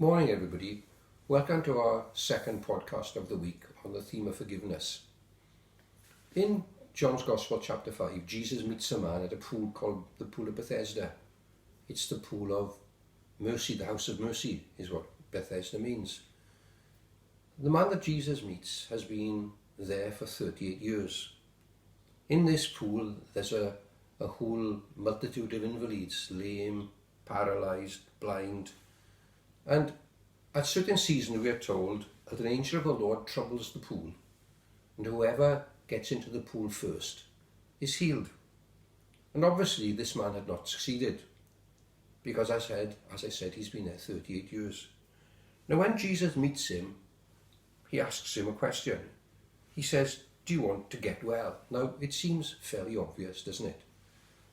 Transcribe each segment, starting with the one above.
Morning, everybody. Welcome to our second podcast of the week on the theme of forgiveness. In John's Gospel, chapter 5, Jesus meets a man at a pool called the Pool of Bethesda. It's the pool of mercy, the house of mercy, is what Bethesda means. The man that Jesus meets has been there for 38 years. In this pool, there's a whole multitude of invalids, lame, paralysed, blind. And at certain seasons we are told that an angel of the Lord troubles the pool, and whoever gets into the pool first is healed. And obviously this man had not succeeded, because as I said, he's been there 38 years. Now when Jesus meets him, he asks him a question. He says, "Do you want to get well?" Now it seems fairly obvious, doesn't it?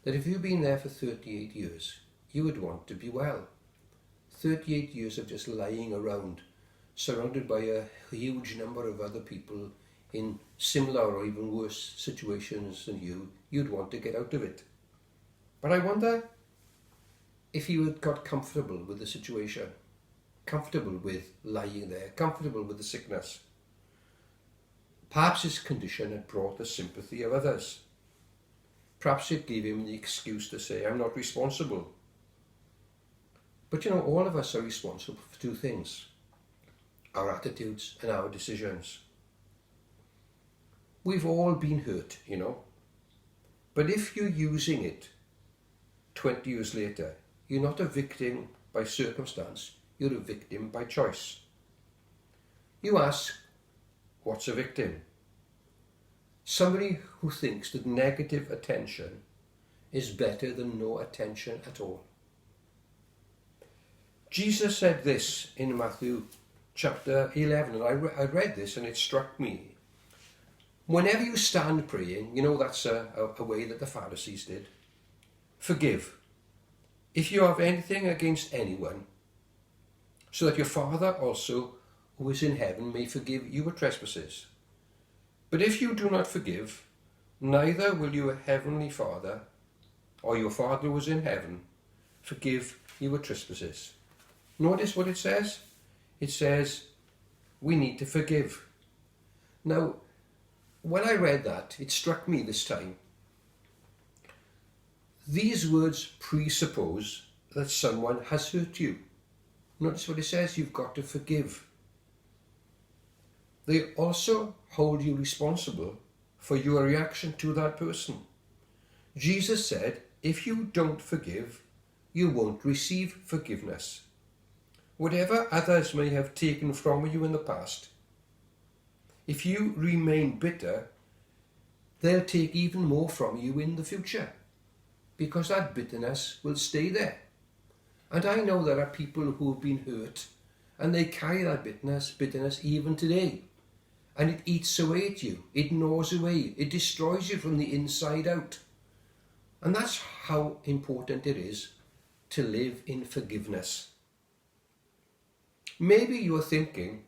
That if you've been there for 38 years, you would want to be well. 38 years of just lying around, surrounded by a huge number of other people in similar or even worse situations than you'd want to get out of it. But I wonder if you had got comfortable with the situation, comfortable with lying there, comfortable with the sickness. Perhaps his condition had brought the sympathy of others. Perhaps it gave him the excuse to say, "I'm not responsible." But all of us are responsible for two things: our attitudes and our decisions. We've all been hurt, but if you're using it 20 years later, you're not a victim by circumstance, you're a victim by choice. You ask, what's a victim? Somebody who thinks that negative attention is better than no attention at all. Jesus said this in Matthew chapter 11, and I read this and it struck me. Whenever you stand praying, that's a way that the Pharisees did. Forgive, if you have anything against anyone, so that your Father also, who is in heaven, may forgive your trespasses. But if you do not forgive, neither will your heavenly Father, or your Father who is in heaven, forgive your trespasses. Notice what it says. It says we need to forgive. Now, when I read that, it struck me this time. These words presuppose that someone has hurt you. Notice what it says, you've got to forgive. They also hold you responsible for your reaction to that person. Jesus said, if you don't forgive, you won't receive forgiveness. Whatever others may have taken from you in the past, if you remain bitter, they'll take even more from you in the future, because that bitterness will stay there. And I know there are people who have been hurt, and they carry that bitterness even today. And it eats away at you, it gnaws away, it destroys you from the inside out. And that's how important it is to live in forgiveness. Maybe you're thinking,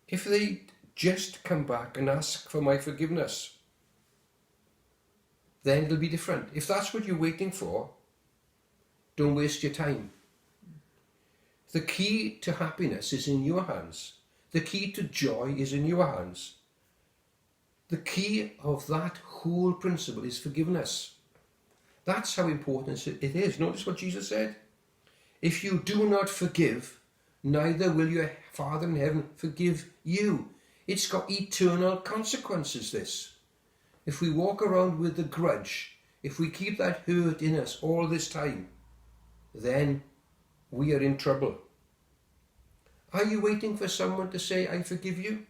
if they just come back and ask for my forgiveness, then it'll be different. If that's what you're waiting for, don't waste your time. The key to happiness is in your hands. The key to joy is in your hands. The key of that whole principle is forgiveness. That's how important it is. Notice what Jesus said. If you do not forgive, neither will your Father in heaven forgive you. It's got eternal consequences, this. If we walk around with a grudge, if we keep that hurt in us all this time, then we are in trouble. Are you waiting for someone to say, "I forgive you,"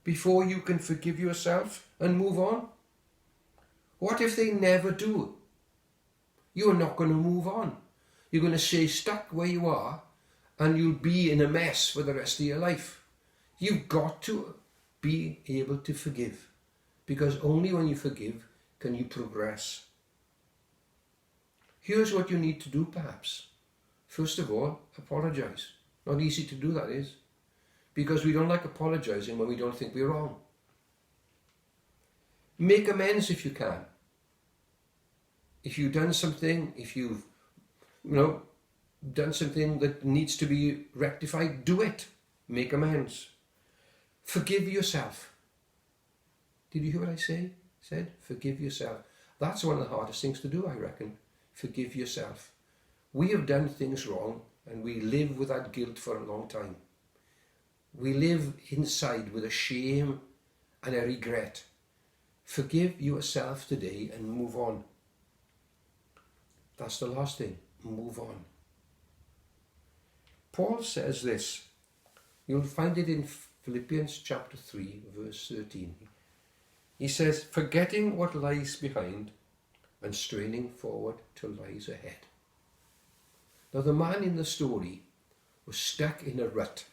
before you can forgive yourself and move on? What if they never do? You're not going to move on. You're going to stay stuck where you are, and you'll be in a mess for the rest of your life. You've got to be able to forgive, because only when you forgive can you progress. Here's what you need to do, perhaps. First of all, apologize. Not easy to do, that is, because we don't like apologizing when we don't think we're wrong. Make amends if you can. If you've done something, if you've done something that needs to be rectified, do it. Make amends. Forgive yourself. Did you hear what I said? Forgive yourself. That's one of the hardest things to do, I reckon. Forgive yourself. We have done things wrong and we live with that guilt for a long time. We live inside with a shame and a regret. Forgive yourself today and move on. That's the last thing. Move on. Paul says this. You'll find it in Philippians chapter 3, verse 13. He says, forgetting what lies behind and straining forward to lies ahead. Now the man in the story was stuck in a rut,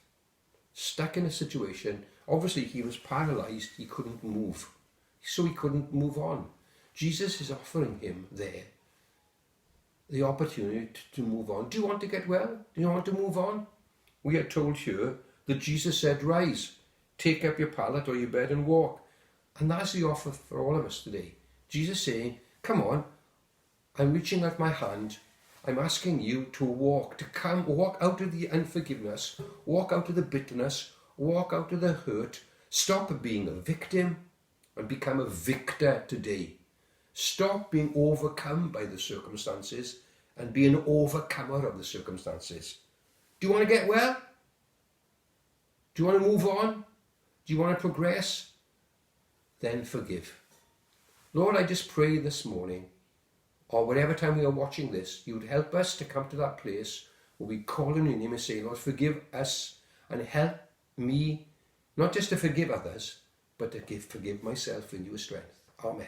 stuck in a situation. Obviously he was paralysed, he couldn't move, so he couldn't move on. Jesus is offering him there the opportunity to move on. Do you want to get well? Do you want to move on? We are told here that Jesus said, rise, take up your pallet or your bed and walk. And that's the offer for all of us today. Jesus saying, come on, I'm reaching out my hand. I'm asking you to walk, walk out of the unforgiveness, walk out of the bitterness, walk out of the hurt. Stop being a victim and become a victor today. Stop being overcome by the circumstances and be an overcomer of the circumstances. Do you want to get well? Do you want to move on? Do you want to progress? Then forgive. Lord, I just pray this morning, or whatever time we are watching this, you would help us to come to that place where we call on your name and say, Lord, forgive us and help me, not just to forgive others, but to forgive myself in your strength. Amen.